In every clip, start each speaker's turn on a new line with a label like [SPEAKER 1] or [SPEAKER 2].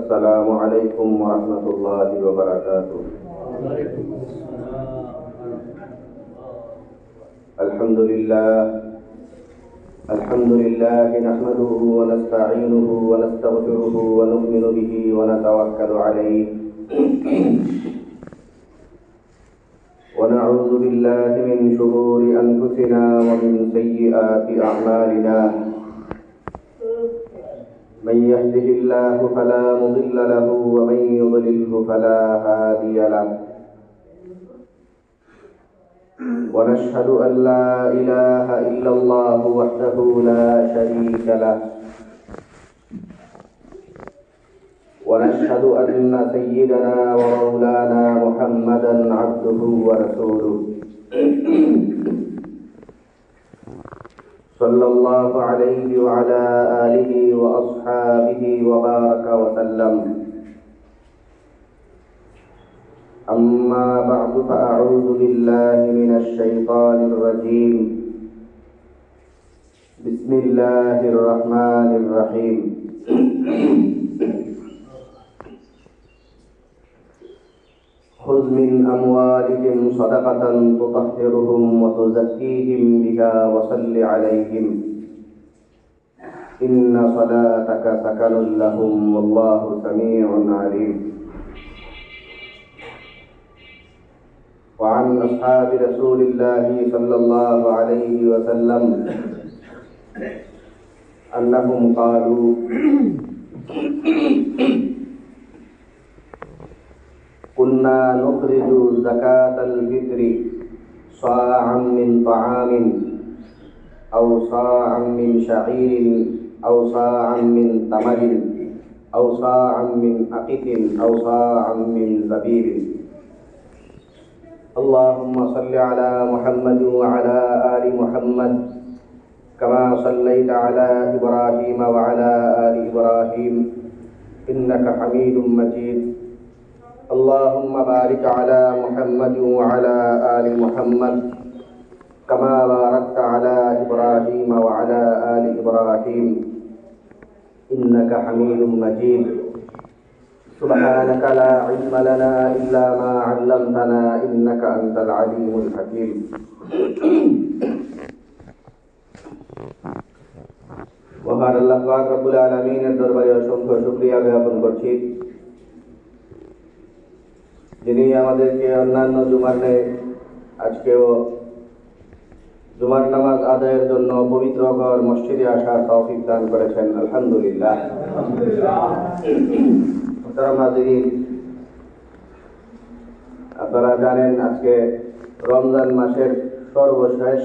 [SPEAKER 1] السلام عليكم ورحمة الله وبركاته. الحمد لله نحمده ونستعينه ونستغفره ونؤمن به ونتوكل عليه ونعوذ بالله من شرور أنفسنا ومن سيئات أعمالنا. من يهده الله فلا مضل له ومن يضلله فلا هادي له. ونشهد أن لا إله إلا الله وحده لا شريك له. ونشهد أن سيدنا ومولانا محمدا عبده ورسوله صلى الله عليه وعلى آله وأصحابه وبارك وسلم. أما بعد فأعوذ بالله من الشيطان الرجيم. بسم الله الرحمن الرحيم. خذ من أموالهم صدقة تطهرهم وتزكيهم بها وصل عليهم إن صلاتك سكن لهم والله سميع عليم. وعن أصحاب رسول الله صلى الله عليه وسلم أنهم قالوا كنا نخرج زكاة الفطر صاعا من طعام أو صاعا من شعير أو صاعا من تمر أو صاعا من أقط أو صاعا من زبيب. اللهم صل على محمد وعلى آل محمد كما صليت على إبراهيم وعلى آل إبراهيم إنك حميد مجيد. اللهم بارك على محمد وعلى آل محمد كما باركت على إبراهيم وعلى آل إبراهيم إنك حميد مجيد. سبحانك لا علم لنا إلا ما علمتنا إنك أنت العليم الحكيم. মহান আল্লাহ পাক রব্বুল আলামিনের দরবারে অসংখ্য শুকরিয়া জ্ঞাপন করছি, যিনি আমাদেরকে অন্যান্য জুমার ন্যায় আজকেও জুমার নামাজ আদায়ের জন্য পবিত্র ঘর মসজিদে আসার তৌফিক দান করেছেন। আলহামদুলিল্লাহ। মুহতারাম হাজিরিন, আপনারা জানেন আজকে রমজান মাসের সর্বশেষ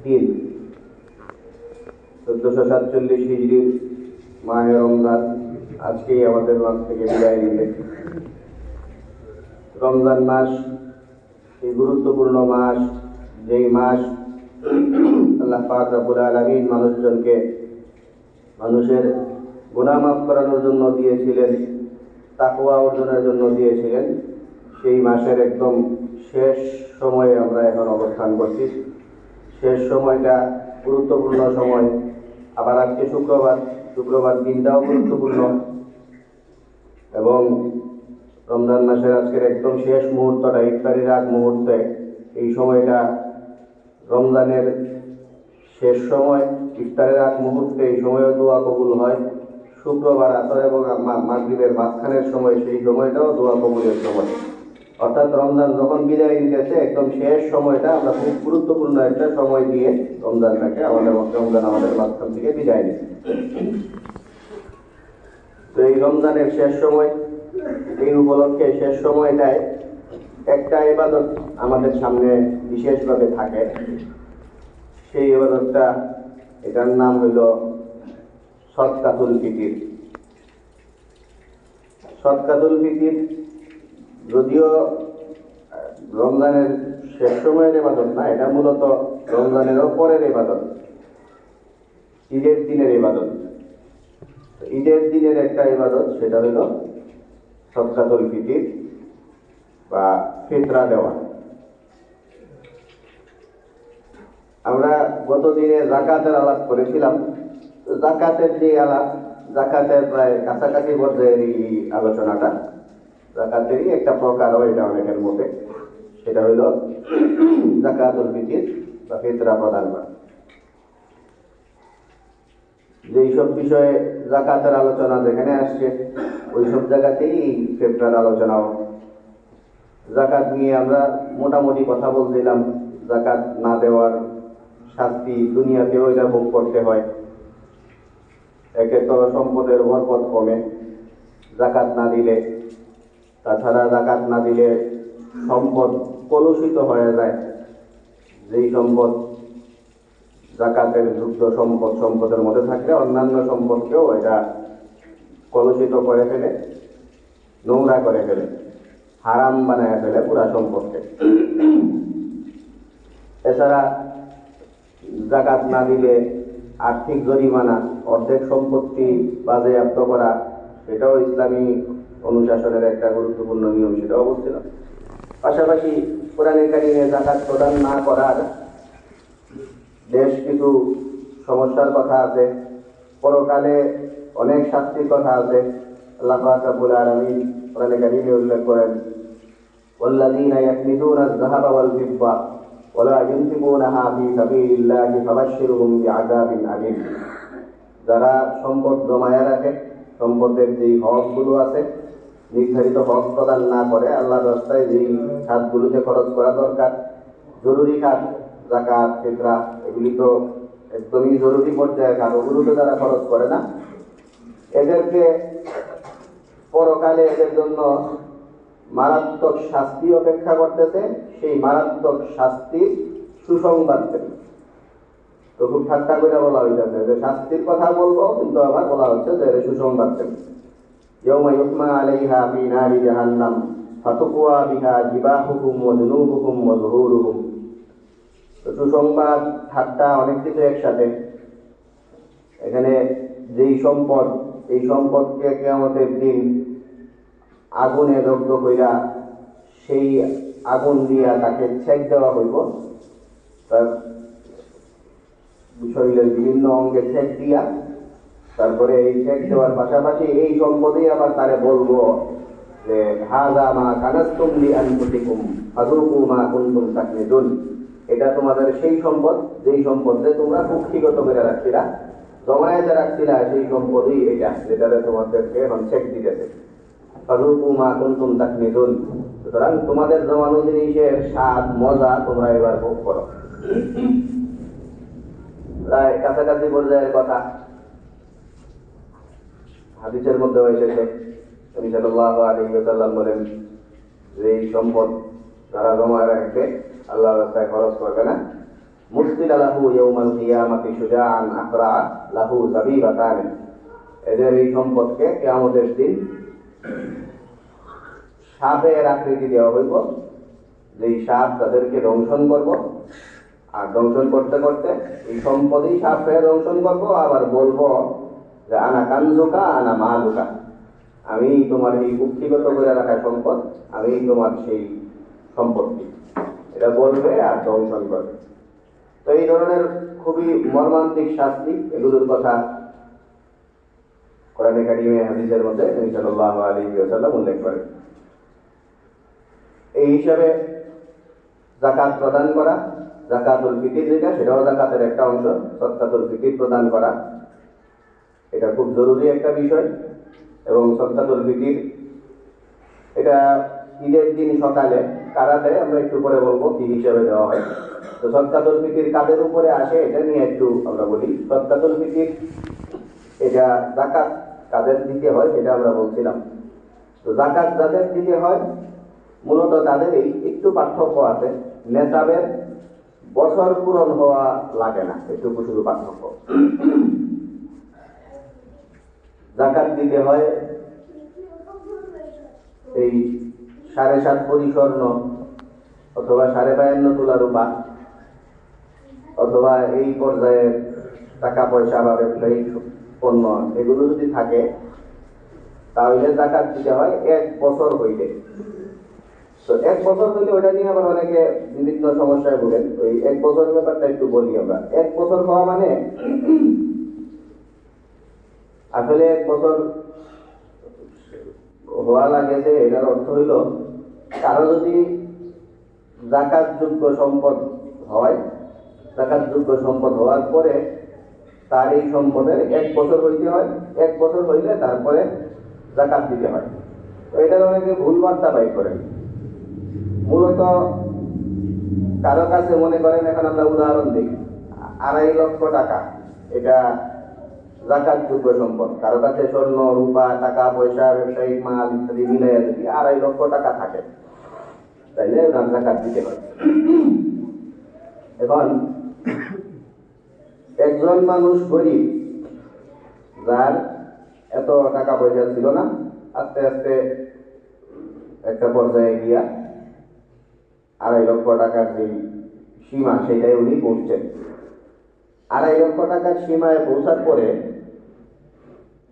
[SPEAKER 1] দিন, 1447 হিজরির মাহে রমজান আজকেই আমাদের মাঝ থেকে বিদায় নিবে। রমজান মাস এই গুরুত্বপূর্ণ মাস, যেই মাস আল্লাহ পাক রব্বুল আলামিন মানুষের গুনাহ মাফ করানোর জন্য দিয়েছিলেন, তাকওয়া অর্জনের জন্য দিয়েছিলেন, সেই মাসের একদম শেষ সময়ে আমরা এখন অবস্থান করছি। শেষ সময়টা গুরুত্বপূর্ণ সময়। আবার আজকে শুক্রবার দিনটাও গুরুত্বপূর্ণ এবং রমজান মাসের আজকের একদম শেষ মুহূর্তটা, ইফতারির আগ মুহূর্তে, এই সময়টা রমজানের শেষ সময়, ইফতারের আগ মুহূর্তে এই সময়ও দোয়া কবুল হয়। শুক্রবার আসর এবং মাগরিবের মাঝখানের সময়, সেই সময়টাও দোয়া কবুলের সময়। অর্থাৎ রমজান যখন বিদায় নিতেছে, একদম শেষ সময়টা আমরা খুব গুরুত্বপূর্ণ একটা সময় দিয়ে রমজান আমাদের মাঝখান থেকে বিদায় নিই। তো এই রমজানের শেষ সময়, এই উপলক্ষে শেষ সময়টায় একটা ইবাদত আমাদের সামনে বিশেষভাবে থাকে। সেই ইবাদতটা, এটার নাম হইল সদকাতুল ফিতির। সদকাতুল ফিতির যদিও রমজানের শেষ সময়ের ইবাদত না, এটা মূলত রমজানেরও পরের ইবাদত, ঈদের দিনের ইবাদত। ঈদের দিনের একটা ইবাদত, সেটা হইল সদকাতুল ফিতির বা ফিতরা দেওয়া। আমরা গত দিনে যাকাতের আলাপ করেছিলাম। যাকাতের যে আলাপ, জাকাতের প্রায় কাছাকাছি পর্যায়ের এই আলোচনাটা। জাকাতেরই একটা প্রকারও এটা অনেকের মতে, সেটা হইল জাকাতুল ফিতর বা ফিতরা প্রদান করা। যেই সব বিষয়ে জাকাতের আলোচনা যেখানে আসছে ওই সব জায়গাতেই এই ফিতরার আলোচনাও। জাকাত নিয়ে আমরা মোটামুটি কথা বলছিলাম। জাকাত না দেওয়ার শাস্তি দুনিয়াতেও এটা ভোগ করতে হয়। একে তো সম্পদের বরকত কমে জাকাত না দিলে, তাছাড়া জাকাত না দিলে সম্পদ কলুষিত হয়ে যায়। যেই সম্পদ জাকাতের যুক্ত সম্পদের মধ্যে থাকলে অন্যান্য সম্পদকেও এটা কলুষিত করে ফেলে, নোংরা করে ফেলে, হারাম বানায় ফেলে পুরা সম্পদকে। এছাড়া জাকাত না দিলে আর্থিক জরিমানা, অর্ধেক সম্পত্তি বাজেয়াপ্ত করা, সেটাও ইসলামী অনুশাসনের একটা গুরুত্বপূর্ণ নিয়ম, সেটাও বলছিল। পাশাপাশি কোরআনে কারিমে জাকাত প্রদান না করার বেশ কিছু সমস্যার কথা আছে, পরকালে অনেক শাস্তির কথা আছে। আল্লাহ পাক রব্বুল আলামিন কোরআনে কারিমে উল্লেখ করেন, ওয়াল্লাযীনা ইয়াকনিজুনা আয-যাহাবা ওয়াল ফিদ্দা ওয়া লা ইউনফিকুনাহা ফী সাবিলিল্লাহি ফাবাশশিরহুম বিআযাবিন আলীম। যারা সম্পদ জমায়া রাখে, সম্পদের যেই হকগুলো আছে নির্ধারিত হক প্রদান না করে, আল্লাহর রাস্তায় যেই খাতগুলোতে খরচ করা দরকার, জরুরি খাত, যাকাত, ফিতরা, এগুলি তো একদমই জরুরি পর্যায়ের খাত, ওগুলোতে যারা খরচ করে না, এদেরকে পরকালে এদের জন্য মারাত্মক শাস্তি অপেক্ষা করতেছে। সেই মারাত্মক শাস্তির সুসংবাদ দেবে। তো খুব ঠাট্টা করে বলা হইতেছে যে শাস্তির কথা বলবো, কিন্তু আবার বলা হচ্ছে যে সুসংবাদ দেবে। ইয়াউমা ইউহমা আলাইহা ফি নারি জাহান্নাম ফাতুকওয়া বিহা জিবাহুহুম ওয়া জুনুবুহুম ওয়া যুহুরুহুম। তো সুসংবাদ, ঠাট্টা, অনেক কিছু একসাথে। এখানে যেই সম্পদ, এই সম্পদকে কিয়ামতের দিন আগুনে দগ্ধ কইরা সেই আগুন দিয়া তাকে ছেক দেওয়া হইব। তার শরীরের বিভিন্ন অঙ্গে ছেক দিয়া, তারপরে এই ছেক দেওয়ার পাশাপাশি এই সম্পদেই আবার তারে বলবো যে হাযা মা কানাসতুম লিআনফুসিকুম ফাযুকু মা কুনতুম তাকনিজুন। এটা তোমাদের সেই সম্পদ, যেই সম্পদে তোমরা কুক্ষিগত করে রাখছিলা, জমায়েতে রাখছিলা, সেই সম্পদই এটা, যেটাতে তোমাদেরকে এখন ছেক দিতেছে। ফাযুকু মা কুনতুম তাকনিজুন। সুতরাং তোমাদের জমানো জিনিসের স্বাদ, মজা তোমরা এবার ভোগ করো। প্রায় কাছাকাছি পর্যায়ের কথা হাদিসের মধ্যে এসেছে। নবী সাল্লাল্লাহু আলাইহি ওয়াসাল্লাম বলেন যে এই সম্পদ যারা জমায় রাখবে, আল্লাহর রাস্তায় খরচ করবে না, মুসকিলা লাহু ইয়াউমাল কিয়ামাতি শুজাআন আকরা লাহু যাবিবাতান। এদের এই সম্পদকে কিয়ামতের দিন সাপের আকৃতি দেওয়া হইব, যেই সাপ তাদেরকে দংশন করব, আর দংশন করতে করতে এই সম্পদেই সাপকে দংশন করবো, আবার বলবো যে আনা কানজুকা আনা মালুকা, আমি তোমার এই কুক্ষিগত করে রাখা সম্পদ, আমি তোমার সেই সম্পত্তি, এটা বলবে আর দংশন করবে। তো এই ধরনের খুবই মর্মান্তিক শাস্তি, এগুলোর কথা কোরআনে কারিমে হাদিসের মধ্যে নবী সাল্লাল্লাহু আলাইহি ওয়াসাল্লাম উল্লেখ করেন। এই হিসাবে যাকাত প্রদান করা, যাকাতুল ফিতর যেটা, সেটাও যাকাতের একটা অংশ। সদকাতুল ফিতর প্রদান করা এটা খুব জরুরি একটা বিষয়। এবং সদকাতুল ফিতর এটা ঈদের দিন সকালে কারা দেয় আমরা একটু পরে বলবো কি হিসাবে দেওয়া হয়। তো সদকাতুল ফিতর কাদের উপরে আসে এটা নিয়ে একটু আমরা বলি। সদকাতুল ফিতর এটা যাকাত কাদের দিতে হয় সেটা আমরা বলছিলাম। তো যাকাত যাদের দিতে হয় মূলত তাদের এই একটু পার্থক্য আছে। নেসাবের বছর পূরণ হওয়া লাগে না, এটুকু শুধু পার্থক্য। যাকাত দিতে হয় এই 7.5 ভরি স্বর্ণ, অথবা 52.5 তোলা রূপা, অথবা এই পর্যায়ে টাকা পয়সা বা ব্যবসায়িক পণ্য, এগুলো যদি থাকে তাহলে যাকাত দিতে হয় 1 বছর হইলে। তো 1 বছর হইলে ওটা নিয়ে আবার অনেকে বিভিন্ন সমস্যায় ভোগেন। ওই 1 বছরের ব্যাপারটা একটু বলি আমরা। 1 বছর হওয়া মানে আসলে 1 বছর হওয়া লাগে যে এটার অর্থ হইল কারো যদি জাকাতযোগ্য সম্পদ হয়, জাকাতযোগ্য সম্পদ হওয়ার পরে তার এই সম্পদের 1 বছর হইতে হয়, 1 বছর হইলে তারপরে জাকাত দিতে হয়। তো এটার অনেকে ভুল বার্তা বাই করেন। মূলত কারো কাছে মনে করেন, এখন আমরা উদাহরণ দিই, 2.5 লক্ষ টাকা এটা জাকাতযোগ্য সম্পদ। কারো কাছে স্বর্ণ, রূপা, টাকা পয়সা, ব্যবসায়িক মাল ইত্যাদি মিলিয়ে যদি 2.5 লক্ষ টাকা থাকে, তাইলে ওনার জাকাত দিতে হয়। এখন একজন মানুষ গরিব, যার এত টাকা পয়সা ছিল না, আস্তে আস্তে একটা পর্যায়ে গিয়া 2.5 লক্ষ টাকার যে সীমা সেটাই উনি পৌঁছছেন। 2.5 লক্ষ টাকার সীমায় পৌঁছার পরে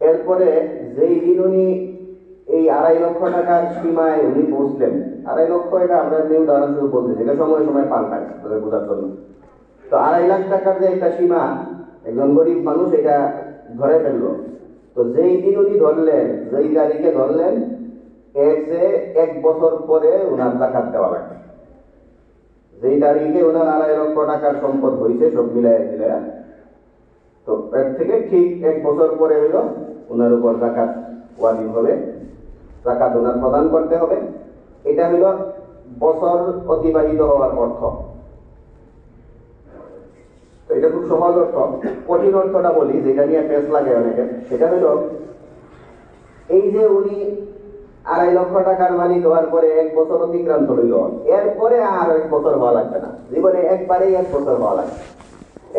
[SPEAKER 1] এরপরে যেই দিন উনি এই 2.5 লক্ষ টাকার সীমায় উনি পৌঁছলেন, 2.5 লক্ষ এটা আমরা এমনি উদাহরণস্বরূপ বলতেছি, এটা সময় সময় পাল্টায় তাদের বোঝার জন্য। তো 2.5 লাখ টাকার যে একটা সীমা একজন গরিব মানুষ এটা ধরে ফেললো। তো যেই দিন উনি ধরলেন, যেই তারিখে ধরলেন, এর যে 1 বছর পরে ওনার জাকাত দেওয়া লাগবে। যেই তারিখে ওনার 2.5 লক্ষ টাকার সম্পদ হয়েছে সব মিলাইয়া মিলাইয়া, তো এর থেকে ঠিক 1 বছর পরে হইল ওনার উপর জাকাত ওয়াজিব হবে, জাকাত ওনার প্রদান করতে হবে। এটা হইল বছর অতিবাহিত হওয়ার অর্থ। তো এটা খুব সহজ অর্থ। কঠিন অর্থটা বলি, যেটা নিয়ে পেশ লাগে অনেকের, সেটা হইল এই যে উনি 2.5 লক্ষ টাকার মালিক হওয়ার পরে 1 বছর অতিক্রান্ত হইল, এরপরে আর 1 বছর হওয়া লাগবে না, জীবনে একবারেই 1 বছর হওয়া লাগবে,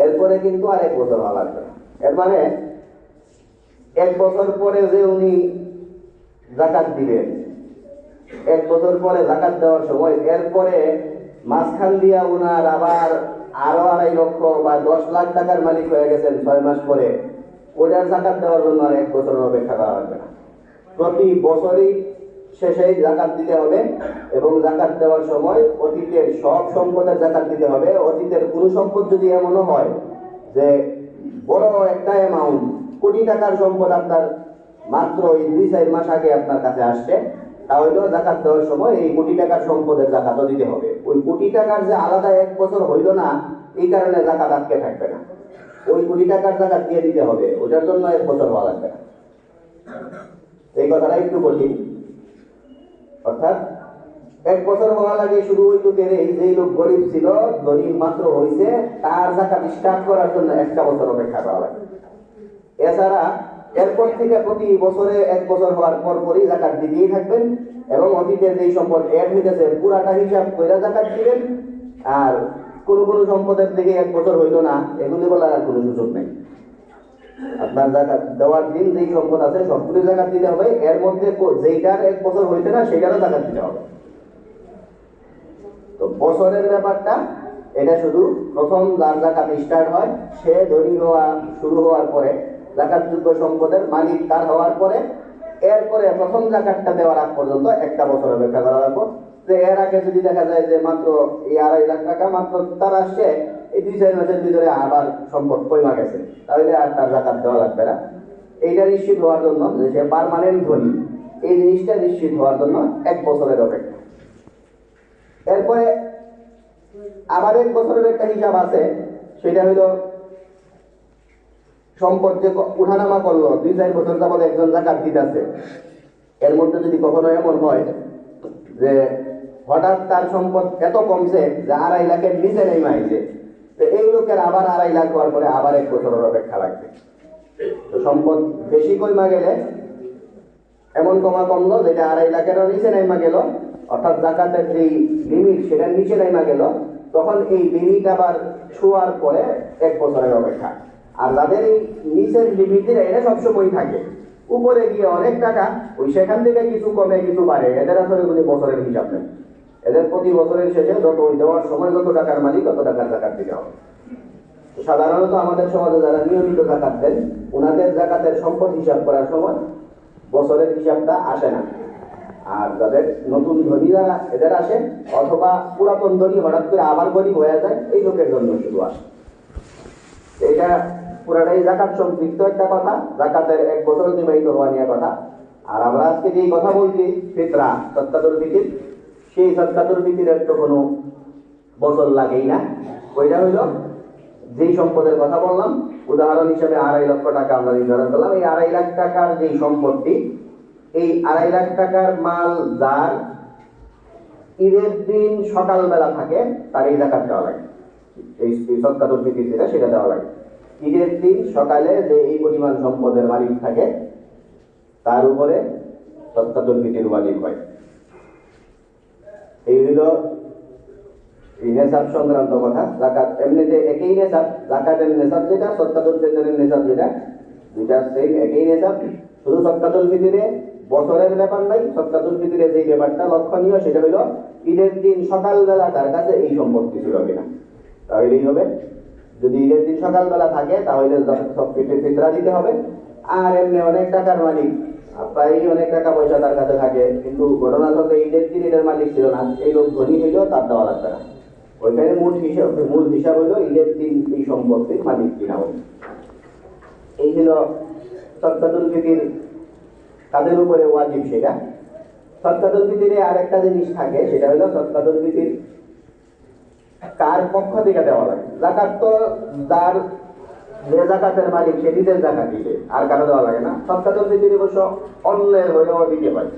[SPEAKER 1] এরপরে কিন্তু আর 1 বছর হওয়া লাগবে না। এর মানে 1 বছর পরে যে উনি জাকাত দিবেন, 1 বছর পরে জাকাত দেওয়ার সময় এরপরে মাঝখান দিয়া উনার আবার আরো 2.5 লক্ষ বা 10 লাখ টাকার মালিক হয়ে গেছেন 6 মাস পরে, ওটার জাকাত দেওয়ার জন্য আর 1 বছর অপেক্ষা করা লাগবে না। প্রতি বছরই শেষেই জাকাত দিতে হবে, এবং জাকাত দেওয়ার সময় অতীতের সব সম্পদের জাকাত দিতে হবে। অতীতের কোনো সম্পদ যদি এমনও হয় যে বড় একটা অ্যামাউন্ট, কোটি টাকার সম্পদ আপনার মাত্র এই 2-4 মাস আগে আপনার কাছে আসছে, তাহলেও জাকাত দেওয়ার সময় এই কোটি টাকার সম্পদের জাকাতও দিতে হবে। ওই কোটি টাকার যে আলাদা 1 বছর হইল না, এই কারণে জাকাত আটকে থাকবে না, ওই কোটি টাকার জাকাত দিয়ে দিতে হবে, ওটার জন্য 1 বছর হওয়া লাগবে না। এই কথাটা একটু কঠিন। অর্থাৎ 1 বছর হওয়া লাগে শুরু ওই লোকের, এই যে লোক গরিব ছিল, গরিব মাত্র হয়েছে, তার জাকাত স্টার্ট করার জন্য 1 বছর অপেক্ষা করা লাগে। এছাড়া এরপর থেকে প্রতি বছরে 1 বছর হওয়ার পর পরই জাকাত দিতেই থাকবেন, এবং অতীতের যেই সম্পদ এড হইতেছে পুরাটা হিসাব করে জাকাত দিবেন। আর কোন কোন সম্পদের দিকে 1 বছর হইল না, এগুলি বলার আর কোনো সুযোগ নেই। আপনার জাকাত দেওয়ার দিন যেই সম্পদ আছে সবগুলি জাকাত দিতে হবে, এর মধ্যে যেইটার 1 বছর হইতে না সেটারও জাকাত দিতে হবে। তো বছরের ব্যাপারটা এটা শুধু প্রথম যার জাকাত স্টার্ট হয়, সে ধনী হওয়া শুরু হওয়ার পরে, জাকাতযোগ্য সম্পদের মালিক তার হওয়ার পরে, এরপরে প্রথম জাকাতটা দেওয়ার আগ পর্যন্ত 1 বছর অপেক্ষা করা লাগবে। যে এর আগে যদি দেখা যায় যে মাত্র এই 2.5 লাখ টাকা মাত্র তার আসছে, এই 2-4 মাসের ভিতরে আবার সম্পদ কমা গেছে, তাহলে আর তার জাকাত দেওয়া লাগবে না। এইটা নিশ্চিত হওয়ার জন্য যে সে পার্মানেন্ট ধনী, এই জিনিসটা নিশ্চিত হওয়ার জন্য 1 বছরের অপেক্ষা। এরপরে আবার 1 বছরের একটা হিসাব আছে, সেটা হলো সম্পদ যে উঠানামা করলো, 2-4 বছর যাবত একজন জাকাত দিতেছে, এর মধ্যে যদি কখনো এমন হয় যে হঠাৎ তার সম্পদ এত কমছে যে 2.5 লাখের নিচে নেমে আইছে, তো এই লোকের আবার 2.5 লাখ হওয়ার পরে আবার 1 বছরের অপেক্ষা লাগবে। তো সম্পদ বেশি কমা গেলে, এমন কমলো যেটা 2.5 লাখেরও নিচে নেমা গেল, অর্থাৎ জাকাতের যেই লিমিট সেটার নিচে নেমা গেল, তখন এই লিমিট আবার ছোঁয়ার পরে 1 বছরের অপেক্ষা। আর যাদের এই নিচের লিমিটের এটা সবসময় থাকে, উপরে গিয়ে অনেক টাকা, ওই সেখান থেকে কিছু কমে কিছু বাড়ে, এদের আসলে কোনো বছরের হিসাব নেই। এদের প্রতি বছরের শেষে যত ওই দেওয়ার সময় যত টাকার মালিক তত টাকার জাকাত দিতে হবে। সাধারণত আমাদের সমাজে যারা নিয়মিত জাকাত দেন, ওনাদের জাকাতের সম্পদ হিসাব করার সময় বছরের হিসাবটা আসে না। আর যাদের নতুন ধনী যারা এদের আসে, অথবা পুরাতন ধনী হঠাৎ করে আবার গরিব হয়ে যায়, এই লোকের জন্য শুধু আসে। এটা পুরাটাই জাকাত সম্পৃক্ত একটা কথা, জাকাতের 1 বছর অতিবাহিত হওয়া নিয়ে কথা। আর আমরা আজকে যেই কথা বলছি ফিতরা, সদকাতুল ফিতর, সেই সদকাতুল ফিতরের তো কোনো বছর লাগেই না। ওইটা হইল যেই সম্পদের কথা বললাম, উদাহরণ হিসেবে 2.5 লক্ষ টাকা আমরা নির্ধারণ করলাম। এই 2.5 লাখ টাকার যেই সম্পত্তি, এই 2.5 লাখ টাকার মাল যার ঈদের দিন সকালবেলা থাকে, তার এই জাকাত দেওয়া লাগে। এই সদকাতুল ফিতর যেটা, সেটা দেওয়া লাগে। ঈদের দিন সকালে যে এই পরিমাণ সম্পদের মালিক থাকে, তার উপরে সদকাতুল ফিতর ওয়াজিব হয়। এই হইল নেসাব সংক্রান্ত কথা। জাকাত এমনিতে একই নেসাব, জাকাতের নেসাব যেটা, সদকাতুল ফিতরের নেসাব যেটা, দুইটা সেম একই নেসাব। শুধু সদকাতুল ফিতরে বছরের ব্যাপার নাই, সদকাতুল ফিতরে যে ব্যাপারটা লক্ষণীয় সেটা হইল ঈদের দিন সকালবেলা তার কাছে এই সম্পত্তি ছিল কিনা, তাহলেই হবে। যদি ঈদের দিন সকালবেলা থাকে তাহলে সব ফিতরা দিতে হবে। আর এমনি অনেক টাকার মালিক, প্রায় অনেক টাকা পয়সা তার কাছে থাকে, কিন্তু ঘটনাচক্রে ঈদের দিন এটার মালিক ছিল না, এই লোক ধনী হইলেও তার দেওয়া লাগবে না। ওইখানে মূল হিসাব হইল ঈদের দিন এই সম্পত্তির মালিক কিনা হবে। এই হল সদকাতুল ফিতর তাদের উপরে ওয়াজিব। সেটা সদকাতুল ফিতরে আর একটা জিনিস থাকে, সেটা হলো সদকাতুল ফিতর কার পক্ষ থেকে দেওয়া লাগে। জাকাত তো যার যে জাকাতের মালিক সে নিজের জাকাত দিবে, আর কারো দেওয়া লাগে না। সদকাতুল ফিতর অবশ্য অন্যের হইলেও দিতে হয়।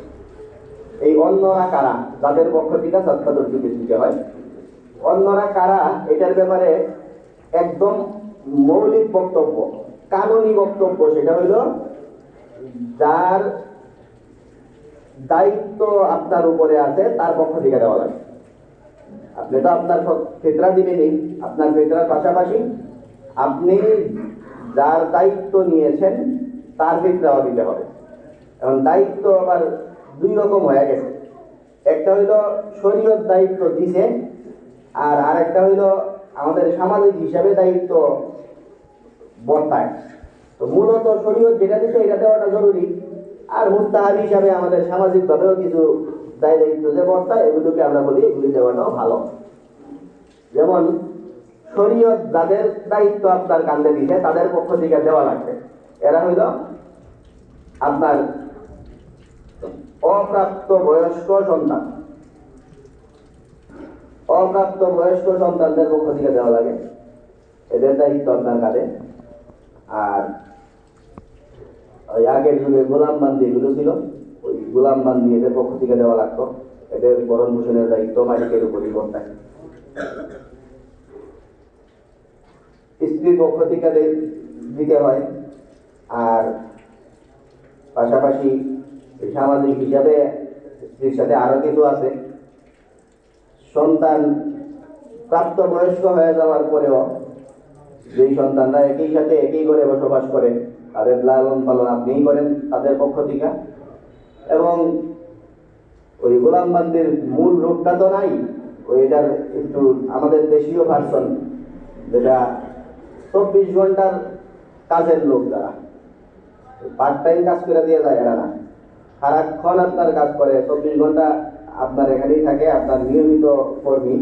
[SPEAKER 1] এই অন্যরা কারা, যাদের পক্ষ থেকে সদকাতুল ফিতর দিতে হয়, অন্যরা কারা, এটার ব্যাপারে একদম মৌলিক বক্তব্য, কানুনি বক্তব্য, সেটা হইল যার দায়িত্ব আপনার উপরে আছে তার পক্ষ থেকে দেওয়া লাগে। আপনি তো আপনার ফিতরা দিবেনই, আপনার ফিতরার পাশাপাশি আপনি যার দায়িত্ব নিয়েছেন তার ফিতরাও দিতে হবে। এখন দায়িত্ব আবার 2 রকম হয়ে গেছে। একটা হইল শরীয়ত দায়িত্ব দিছে, আর আরেকটা হইল আমাদের সামাজিক হিসাবে দায়িত্ব বর্তায়। তো মূলত শরীয়ত যেটা দিচ্ছে এটা দেওয়াটা জরুরি, আর মুস্তাহাবি হিসাবে আমাদের সামাজিকভাবেও কিছু দায়িত্ব যে বর্তায়, এগুলোকে আমরা বলি এগুলি দেওয়াটাও ভালো। যেমন শরীয়ত যাদের দায়িত্ব আপনার কাঁধে দিছে তাদের পক্ষ থেকে দেওয়া লাগবে। এরা হইল আপনার অপ্রাপ্ত বয়স্ক সন্তান, অপ্রাপ্ত বয়স্ক সন্তানদের পক্ষ থেকে দেওয়া লাগে, এদের দায়িত্ব আপনার কাঁধে। আর ওই আগের যুগে গোলাম বান্দি এগুলো ছিল, ওই গোলাম বান্দি এদের পক্ষ থেকে দেওয়া লাগতো। এদের ভরণ পোষণের দায়িত্ব মালিকের উপরই বর্তায়। স্ত্রীর পক্ষ থেকে দিতে হয়। আর পাশাপাশি সামাজিক হিসাবে স্ত্রীর সাথে আরো কিছু আছে। সন্তান প্রাপ্তবয়স্ক হয়ে যাওয়ার পরেও যেই সন্তানরা একই সাথে একই ঘরে বসবাস করে, তাদের লালন পালন আপনিই করেন তাদের পক্ষ থেকে। এবং ওই গোলাম বান্দির মূল রূপটা তো নাই, ওইটার একটু আমাদের দেশীয় ভার্সন, যেটা 24 ঘন্টার কাজের লোক, যারা পার্ট টাইম কাজ করে দিয়ে যায়, এরা না, সারাক্ষণ আপনার কাজ করে, 24 ঘন্টা আপনার এখানেই থাকে, আপনার নিয়মিত কর্মী,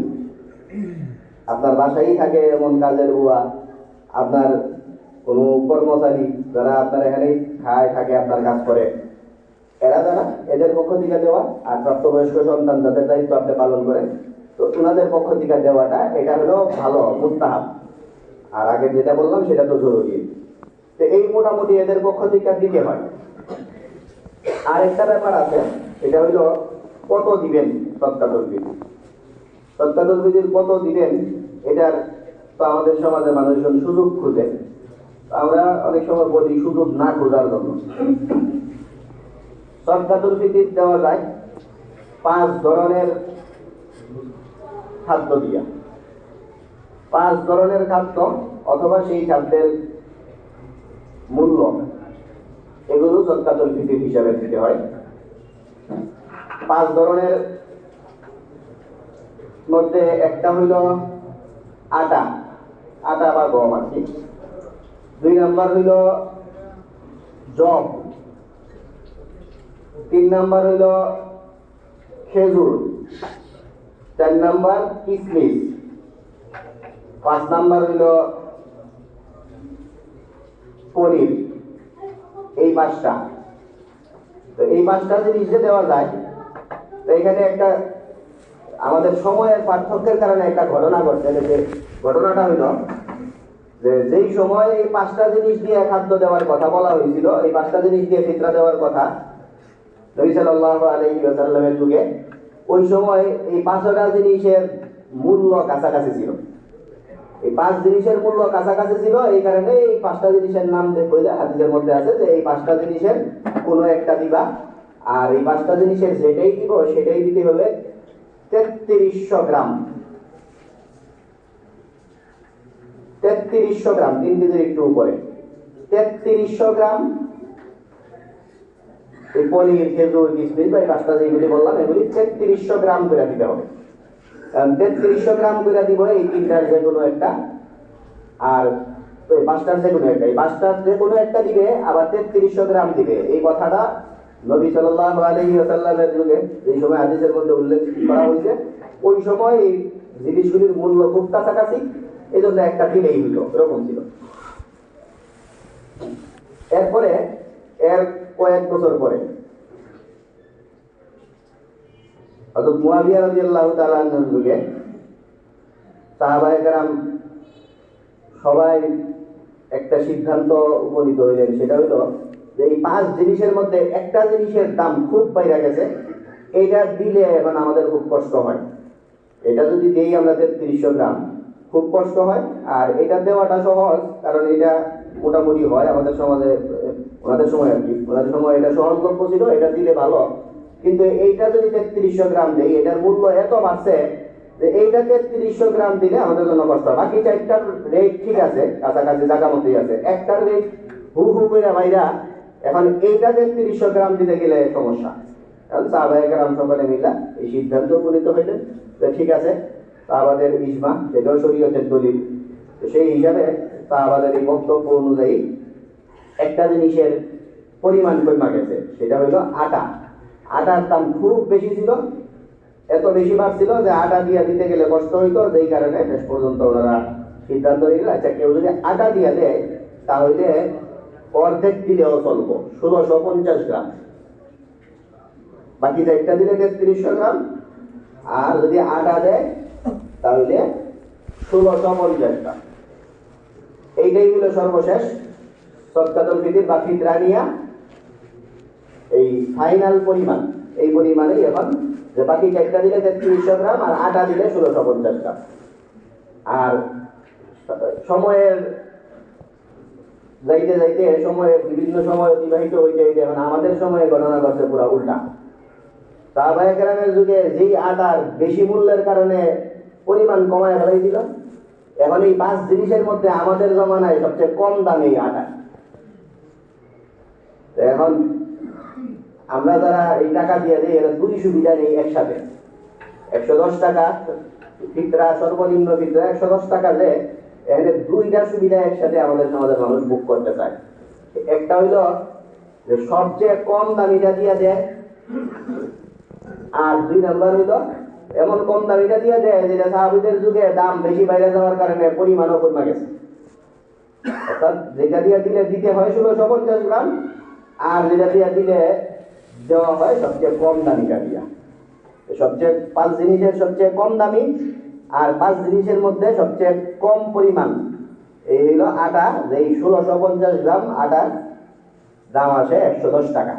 [SPEAKER 1] আপনার বাসায় থাকে এমন কাজের বুয়া, আপনার কোনো কর্মচারী যারা আপনার এখানেই খায় থাকে, আপনার কাজ করে, এরা যারা, এদের পক্ষ থেকে দেওয়া। আর প্রাপ্তবয়স্ক সন্তান যাদের দায়িত্ব আপনি পালন করেন, তো ওনাদের পক্ষ থেকে দেওয়াটা এটা হলো ভালো, মুস্তাহাব। আর আগে যেটা বললাম সেটা তো জরুরি। তো এই মোটামুটি এদের পক্ষ থেকে দিতে হয়। আর একটা ব্যাপার আছে, এটা হইল কত দিবেন সদকাতুল ফিতর। সদকাতুল ফিতর কত দিবেন, এটার তো আমাদের সমাজে মানুষজন সুযোগ খুঁজে। আমরা অনেক সময় বলি সুযোগ না খোঁজার জন্য। সদকাতুল ফিতর দেওয়া যায় 5 ধরনের খাদ্য দিয়া। 5 ধরনের খাদ্য অথবা সেই খাদ্যের মূল্য, এগুলো সদকাতুল ফিতর হিসাবে দিতে হয়। 5 ধরনের মধ্যে একটা হইল আটা, আটা বা গম আর কি। 2 নাম্বার হইল জব। 3 নাম্বার হইল খেজুর। 4 নাম্বার কিশমিশ। 5 নাম্বার হইল পনির, এই পাঁচটা। তো এই পাঁচটা জিনিস যে দেওয়া যায়, তো এখানে একটা আমাদের সময়ের পার্থক্যের কারণে একটা ঘটনা ঘটছে। যে ঘটনাটা হইল যে যেই সময় এই পাঁচটা জিনিস দিয়ে খাদ্য দেওয়ার কথা বলা হয়েছিল, এই পাঁচটা জিনিস দিয়ে ফিতরা দেওয়ার কথা নবী সাল্লাল্লাহু আলাইহি ওয়াসাল্লামের যুগে, ওই সময় এই পাঁচটা জিনিসের মূল্য কাছাকাছি ছিল। এই পাঁচ জিনিসের মূল্য কাছাকাছি ছিল, এই কারণে এই পাঁচটা জিনিসের নাম হাদিসের মধ্যে আছে যে এই পাঁচটা জিনিসের কোনো একটা দিবা, আর এই পাঁচটা জিনিসের যেটাই দিব সেটাই দিতে হবে 3300 গ্রাম। 3300 গ্রাম, 3 কেজির একটু উপরে, 3300 গ্রাম এই পনির, খেজুর, কিশমিশ বা এই পাঁচটা যেগুলি বললাম, এগুলি 3300 গ্রাম করে দিতে হবে। 3300 গ্রাম করে দিব এই তিনটার যে কোনো একটা, আর এই পাঁচটার যে কোনো একটা, এই পাঁচটার যে কোনো একটা দিবে, আবার 3300 গ্রাম দিবে। এই কথাটা নবী সাল্লাল্লাহু আলাইহি ওয়াসাল্লামের যুগে এই সময় হাদিসের মধ্যে উল্লেখ করা হয়েছে। ওই সময় এই জিনিসগুলির মূল্য খুব কাছাকাছি, এই জন্য একটা দিলেই হইল, এরকম ছিল। এরপরে এর কয়েক বছর পরে হযরত মুয়াবিয়া রাদিয়াল্লাহু তাআলা আনহুর যুগে সাহাবায়ে কেরাম সবাই একটা সিদ্ধান্ত উপনীত হইলেন। সেটা হলো যে এই পাঁচ জিনিসের মধ্যে একটা জিনিসের দাম খুব বাইরে গেছে, এইটা দিলে এখন আমাদের খুব কষ্ট হয়। এটা যদি দেই আমরা 3300 গ্রাম, খুব কষ্ট হয়। আর এটা দেওয়াটা সহজ, কারণ এটা মোটামুটি হয় আমাদের সমাজে, ওনাদের সময় আর কি, ওনাদের সময় এটা সহজলভ্য ছিল, এটা দিলে ভালো। কিন্তু এইটা যদি 3300 গ্রাম দেই, এটার মূল্য এত বাড়ছে যে এইটা 3300 গ্রাম দিলে আমাদের জন্য কষ্ট। বাকি চারটার রেট ঠিক আছে, কাছাকাছি জায়গা মতোই আছে, একটার রেট হু হু করে বাইরা, এখন এইটা 3300 গ্রাম দিতে গেলে সমস্যা। কারণ সাহাবায়ে কেরাম সকলে মিলা এই সিদ্ধান্ত উপনীত হইলেন যে ঠিক আছে, সাহাবাদের ইজমা, সেটাও শরীয়তের দলিল। তো সেই হিসাবে সাহাবাদের এই বক্তব্য অনুযায়ী একটা জিনিসের পরিমাণ কমা গেছে, সেটা হইল আটা। আটার দাম খুব বেশি ছিল, এত বেশি বাড়ছিল যে আটা দিয়ে দিতে গেলে কষ্ট হইতো, যেই কারণে শেষ পর্যন্ত ওনারা সিদ্ধান্ত নিলেন আচ্ছা কেউ যদি আটা দিয়ে দেয় তাহলে অর্ধেক দিলেও চলবো, 1650 গ্রাম। বাকি চারটা দিলে 3300 গ্রাম, আর যদি আটা দেয় তাহলে 1650 গ্রাম। এইটাই হলো সর্বশেষ সদকাতুল ফিতর বা ফিতরা নিয়া এই ফাইনাল পরিমাণ। এই পরিমাণেই এখন, যে বাকি চারটা দিলে 3300 গ্রাম আর আটা দিলে 1650 গ্রাম। আর সময়ের যাইতে যাইতে সময়ের বিভিন্ন সময় অতিবাহিত হইতে হইতে এখন আমাদের সময়ে গণনা করছে পুরো উল্টা। সাহাবায়ে কেরামের যুগে যেই আটার বেশি মূল্যের কারণে পরিমাণ কমায় ফেলাইছিল, এখন এই পাঁচ জিনিসের মধ্যে আমাদের জমানায় সবচেয়ে কম দামে এই আটা। এখন আমরা যারা এই টাকা দিয়ে দিই, এরা দুই সুবিধা নেই একসাথে। 110 টাকা ফিতরা, সর্বনিম্ন ফিতরা 110 টাকা, যে এখানে দুইটা সুবিধা একসাথে আমাদের সমাজের মানুষ বুক করতে চায়। একটা হইল যে সবচেয়ে কম দামিটা দিয়ে দেয়, আর দুই নাম্বার হইল এমন কম দামিটা দিয়ে দেয় যেটা সাহাবীদের যুগে দাম বেশি বাইরে যাওয়ার কারণে পরিমাণও কমে গেছে। অর্থাৎ যেটা দিয়ে দিলে দিতে হয় 1650 গ্রাম, আর যেটা দিয়ে দিলে দেওয়া হয় সবচেয়ে কম দামিটা দিয়া। সবচেয়ে পাঁচ জিনিসের সবচেয়ে কম দামি আর পাঁচ জিনিসের মধ্যে সবচেয়ে কম পরিমাণ, এই হইল আটা। যে 1650 গ্রাম আটার দাম আসে 110 টাকা।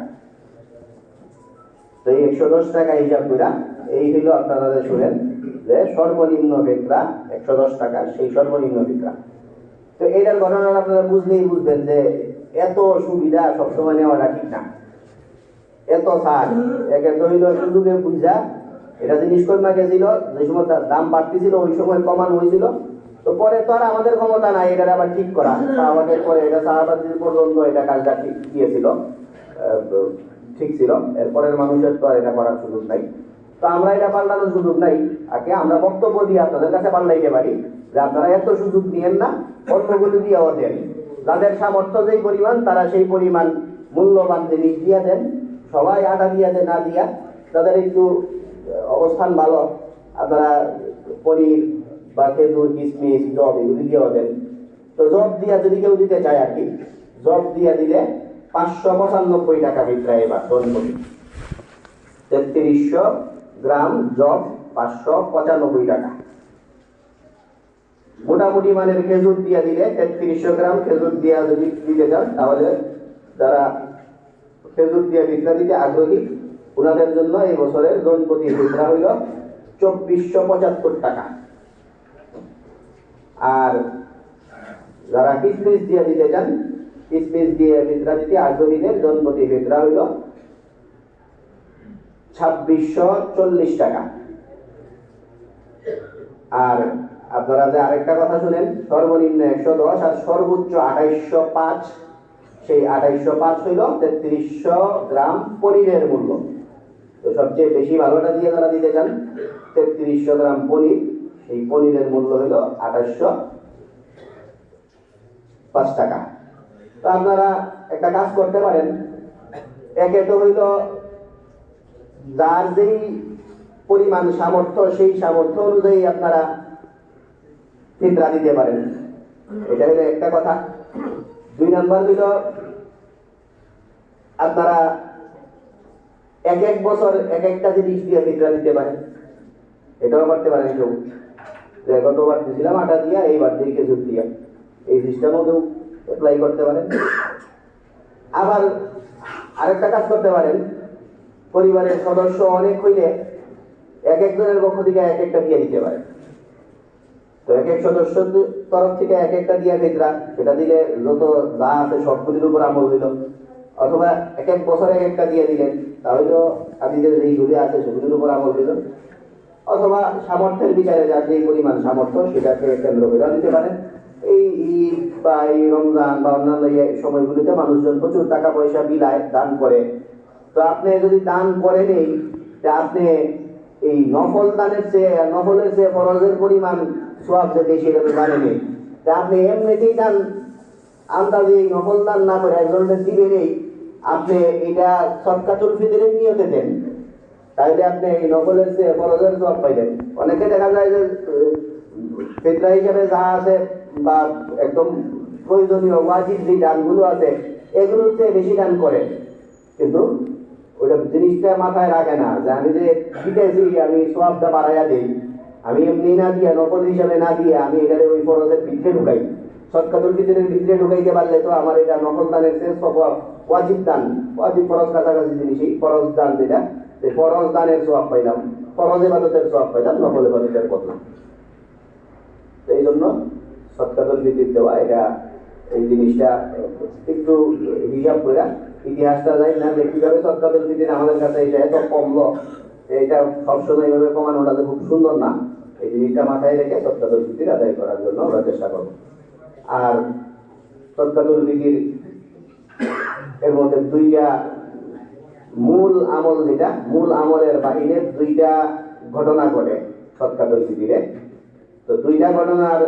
[SPEAKER 1] তো এই 110 টাকা হিসাব করে এই হইল আপনারা শুনেন যে সর্বনিম্ন ফিতরা 110 টাকা, সেই সর্বনিম্ন ফিতরা। তো এইটার ঘটনা আপনারা বুঝলেই বুঝবেন যে এত সুবিধা সবসময় নেওয়াটা ঠিক না। এত ছাড় একে তো হইল সুযোগে বুঝা, এটা জিনিস কমা গেছিল, যে সময় দাম বাড়তেছিল ওই সময় কমানো হয়েছিল। তো পরে তো আর আমাদের ক্ষমতা নাই এটা আবার ঠিক করা, আমাদের পরে এটা সাহাবাদের পর্যন্ত এটা কাজটা ঠিক দিয়েছিল, ঠিক ছিল। এরপরের মানুষের তো আর এটা করার সুযোগ নাই। তো আমরা এটা পাল্টানোর সুযোগ নাই, আগে আমরা বক্তব্য দিয়ে আপনাদের কাছে পাল্টাইতে পারি যে আপনারা এত সুযোগ নিয়েন না, অন্যগুলো দিয়েও দেন। যাদের সামর্থ্য যেই পরিমাণ তারা সেই পরিমাণ মূল্যবান জিনিস দিয়ে দেন। সবাই আটা দিয়ে দেন না দিয়া, তাদের একটু অবস্থান ভালো, আপনারা পনির বা খেজুর, কিশমিশ, জব এগুলি দিয়েও দেন। তো জব দিয়া যদি কেউ দিতে চায় আর কি, জব দিয়া দিলে 595 টাকা ফিতরা এবার জনপ্রতি। 3300 গ্রাম জব 595 টাকা। মোটামুটি মানের খেজুর দিয়া দিলে 3300 গ্রাম খেজুর দিয়া যদি দিতে চান, তাহলে যারা খেজুর দিয়া ফিতরা দিতে আগ্রহী ওনাদের জন্য এই বছরের জনপ্রতি ফিতরা হইল 2475 টাকা। আর যারা কিসমিস দিয়ে দিতে চান, কিসমিস দিয়ে ফিতরা দিতে আগ্রহীদের জনপ্রতি ফিতরা হইল 2640 টাকা। আর আপনারা যে আরেকটা কথা শুনেন, সর্বনিম্ন 110 আর সর্বোচ্চ 2805, সেই 2805 হইল 3300 গ্রাম পনিরের মূল্য। তো সবচেয়ে বেশি ভালোটা দিয়ে যারা দিতে চান 3300 গ্রাম পনির, সেই পনিরের মূল্য হইল 2805 টাকা। তো আপনারা একটা কাজ করতে পারেন, একে তো হইল যার যেই পরিমাণ সামর্থ্য সেই সামর্থ্য অনুযায়ী আপনারা ফিতরা দিতে পারেন, এটা হলো একটা কথা। 2 নাম্বার হইল আপনারা এক এক বছর এক একটা জিনিস দিয়ে ফিতরা দিতে পারেন, এটাও করতে পারেন। কেউ যে গতবার দিয়েছিলাম আটা দিয়া, এইবার দিয়ে খেজুর দিয়া, এই সিস্টেমও কেউ অ্যাপ্লাই করতে পারেন। আবার আরেকটা কাজ করতে পারেন, পরিবারের সদস্য অনেক হইলে এক একজনের পক্ষ থেকে এক একটা দিয়ে দিতে পারেন। তো এক এক সদস্য তরফ থেকে এক একটা দিয়ে ফিতরা, সেটা দিলে যত যা আছে সবগুলির উপর আমল হইল। অথবা এক এক বছরে এক একটা দিয়ে দিলেন, তাহলেও আদিদের যেইগুলি আছে সেগুলির উপর আমল হইল। অথবা সামর্থ্যের বিচারে যার যেই পরিমাণ সামর্থ্য সেটাকে কেন্দ্র করে দিতে পারেন। এই ঈদ বা এই রমজান বা অন্যান্য সময়গুলিতে মানুষজন প্রচুর টাকা পয়সা বিলায়, দান করে। তো আপনি যদি দান করেন, আপনি এই নফল দানের চেয়ে, নফলের চেয়ে ফরজের পরিমাণ সওয়াব যে বেশি, এটা তো জানেনই। তা আপনি এমনিতেই দান আন্দাজে এই নফল দান না করে একজনের দিবেনই, আপনি এটা সদকাতুল ফিতরের নিয়তে দেন, তাইলে আপনি এই নফলের চেয়ে ফরজের সওয়াব পাইলেন। অনেকে দেখা যায় যে ফিতরা হিসেবে যা আছে বা একদম প্রয়োজনীয় ওয়াজিব যে দানগুলো আছে এগুলোর চেয়ে বেশি দান করে, কিন্তু ওইটা জিনিসটা মাথায় রাখে না যে আমি যে দিতেছি আমি সওয়াবটা বাড়াইয়া দিই, আমি এমনি না দিয়া নকল হিসাবে না দিয়ে আমি এটাকে ওই ফরজের ভিতরে ঢুকাই। সদকাতুল ফিতরের ভিতরে ঢুকাইতে পারলে তো আমার এটা নকল দানের চেয়ে সওয়াব, ওয়াজিব দান, ওয়াজিব ফরজ কাছাকাছি জিনিসই, ফরজ দান যেটা, সেই ফরজ দানের সওয়াব পাইলাম, ফরজ ইবাদতের সওয়াব পাইলাম, নকল ইবাদতের বদলাম। এই জন্য সদকাতুল ফিতর দেওয়া, এটা এই জিনিসটা একটু হিসাব করে ইতিহাসটা যাই না যে কিভাবে সদকাতুল ফিতর আমাদের কাছে এটা এত কমলো, এটা সবসময় এইভাবে কমানোটা খুব সুন্দর না। এই জিনিসটা মাথায় রেখে সদকাতুল ফিতর আদায় করার জন্য আমরা চেষ্টা করব। আর সদকাতুল ফিতর এর মধ্যে 2টা মূল আমল, যেটা মূল আমলের বাহিরে 2টা ঘটনা ঘটে সদকাতুল ফিতরে। তো 2টা ঘটনার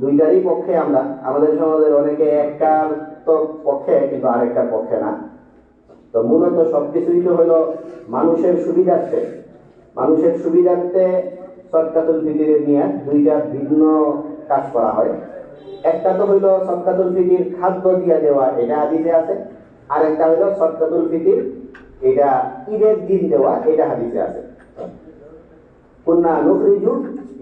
[SPEAKER 1] 2টারই পক্ষে আমরা, আমাদের সমাজের অনেকে একটার তো পক্ষে কিন্তু আরেকটার পক্ষে না। তো মূলত সবকিছুই তো হলো মানুষের সুবিধার্থে, মানুষের সুবিধার্থে সদকাতুল ফিতরের নিয়ে 2টা ভিন্ন কাজ করা হয়। একটা তো হইল সদকাতুল ফিতর খাদ্য দিয়া দেওয়া, এটা হাদিসে আছে। আরেকটা হইল সদকাতুল ফিতর এটা ঈদের দিন দেওয়া, এটা হাদিসে আছে। কুন্না নুখরিজু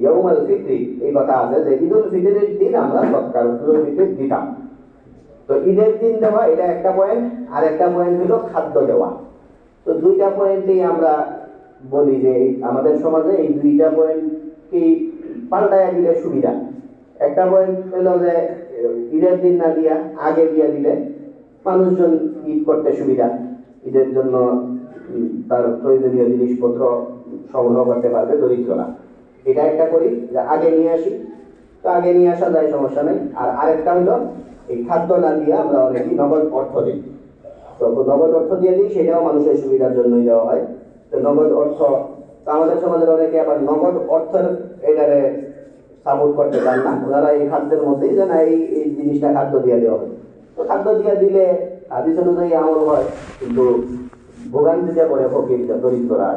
[SPEAKER 1] ইয়াউমাল ফিতরি, এই কথা আছে যে ঈদুল ফিতরের দিন আমরা সদকাতুল ফিতর দিতাম। তো ঈদের দিন দেওয়া এটা একটা পয়েন্ট, আর একটা পয়েন্ট হলো খাদ্য দেওয়া। তো 2টা পয়েন্টেই আমরা বলি যে আমাদের সমাজে এই 2টা পয়েন্টকেই পাল্টাইয়া দিলে সুবিধা। একটা পয়েন্ট হলো যে ঈদের দিন না দিয়া আগে দিয়ে দিলে মানুষজন ঈদ করতে সুবিধা, ঈদের জন্য তার প্রয়োজনীয় জিনিসপত্র সংগ্রহ করতে পারবে দরিদ্ররা। এটা একটা করি যে আগে নিয়ে আসি, তো আগে নিয়ে আসা যায়, সমস্যা নেই। আর আরেকটা হলো এই খাদ্য না দিয়ে আমরা অনেকেই নগদ অর্থ দিই। তো নগদ অর্থ দিয়ে দিই, সেটাও মানুষের সুবিধার জন্যই দেওয়া হয়। তো নগদ অর্থ, তো আমাদের সমাজের অনেকে আবার নগদ অর্থের এটারে সাপোর্ট করতে চান না, ওনারা এই খাদ্যের মধ্যেই যে না এই জিনিসটা খাদ্য দিয়ে দেওয়া হয়। তো খাদ্য দিয়ে দিলে হাদিস অনুযায়ী আমল হয়, কিন্তু ভোগান্তিতে পড়ে ফকির দরিদ্ররা।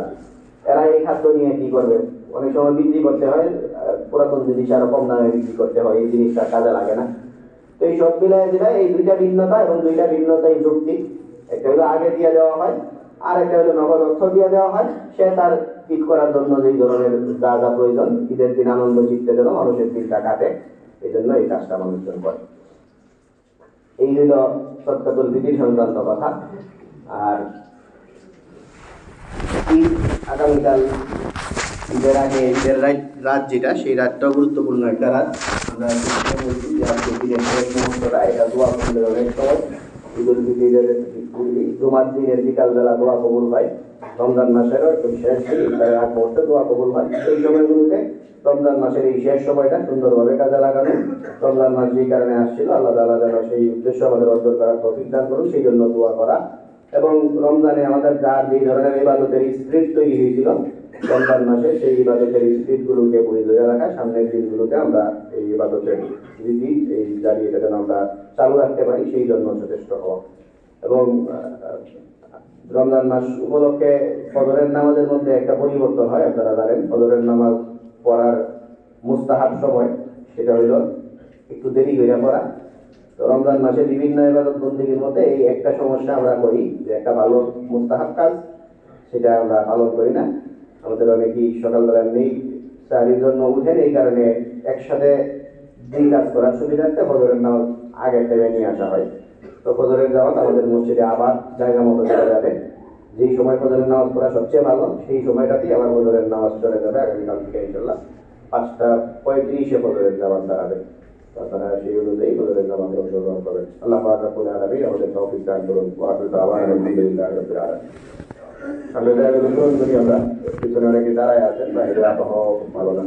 [SPEAKER 1] এরা এই খাদ্য নিয়ে কি করবে, অনেক সময় বিক্রি করতে হয়, পুরাতন জিনিস আরো কম দামে বিক্রি করতে হয়, এই জিনিসটা কাজে লাগে না। তো এই সব মিলাই দিলে এই দুইটা ভিন্নতা এবং দুইটা ভিন্নতাই যৌক্তিক। একটা হলো আগে দিয়ে দেওয়া হয়, আর একটা হলো নগদ অর্থ দিয়ে দেওয়া হয়। সে তার ঈদ করার জন্য যেই ধরনের যা যা প্রয়োজন, ঈদের দিন আনন্দ চিত্তে যেন মানুষের দিনটা কাটে, এই জন্য এই কাজটা মানুষজন করে। এই হইল সদকাতুল ফিতর সংক্রান্ত কথা। আর ঈদ আগামীকাল, ঈদের আগে ঈদের রাত যেটা, সেই রাতটাও গুরুত্বপূর্ণ একটা রাত। আমরা বলছি যে আজকে দিনের শেষ মুহূর্তটা, এটা দোয়া কবুলের অনেক সময়। ঈদুল ফিতরের জুমার দিনের বিকালবেলা দোয়া কবুল হয়। রমজান মাসেরও একদম শেষ দিন, তার আগ মুহূর্তে দোয়া কবুল হয়। এই সময়গুলোতে রমজান মাসের এই শেষ সময়টা সুন্দরভাবে কাজে লাগানো। রমজান মাস যেই কারণে আসছিল, আল্লাহ তাআলা যেন সেই উদ্দেশ্য আমাদের অর্জন করার তৌফিক দান করুন, সেই জন্য দোয়া করা। এবং রমজানে আমাদের যার যেই ধরনের ইবাদতের স্পিরিট তৈরি হয়েছিল রমজান মাসে, সেই ইবাদতের স্পিরিটগুলোকে বই ধরে রাখা, সামনের দিনগুলোতে আমরা এই ইবাদতের রীতি এই জারি এটা যেন আমরা চালু রাখতে পারি, সেই জন্য যথেষ্ট হওয়া। এবং রমজান মাস উপলক্ষে ফজরের নামাজের মধ্যে একটা পরিবর্তন হয়, আপনারা জানেন। ফজরের নামাজ পড়ার মুস্তাহাব সময় সেটা হইল একটু দেরি হইয়া পড়া। তো রমজান মাসে বিভিন্ন ইবাদত বন্দেগীর মধ্যে এই একটা সমস্যা আমরা করি, যে একটা ভালো মুস্তাহাব কাজ সেটা আমরা পালন করি না। আমাদের অনেকেই সকালবেলা এমনি চাকরির জন্য উঠেন, এই কারণে একসাথে দুই কাজ করার সুবিধার্থে ফজরের নামাজ আগের টাইমে নিয়ে আসা হয়। তো ফজরের জামাত আমাদের মসজিদে আবার জায়গা মতো চলে যাবে। যেই সময় ফজরের নামাজ পড়া সবচেয়ে ভালো, সেই সময়টাতেই আবার ফজরের নামাজ চলে যাবে আগামীকাল থেকে ইনশাল্লাহ। 5:35 ফজরের জামাত দাঁড়াবে। তারা সেই অনুযায়ী ফজরের নামাজে অংশগ্রহণ করবেন। আল্লাহ পাক রব্বুল আলামিন আমাদের তৌফিক দান করুন। ওয়া আখিরু দাওয়ানা আলহামদুলিল্লাহি রাব্বিল আলামিন। সামনে থেকে আমরা পিছনে অনেকে দাঁড়ায় আছেন, বাইরে আবহাওয়া খুব ভালো না।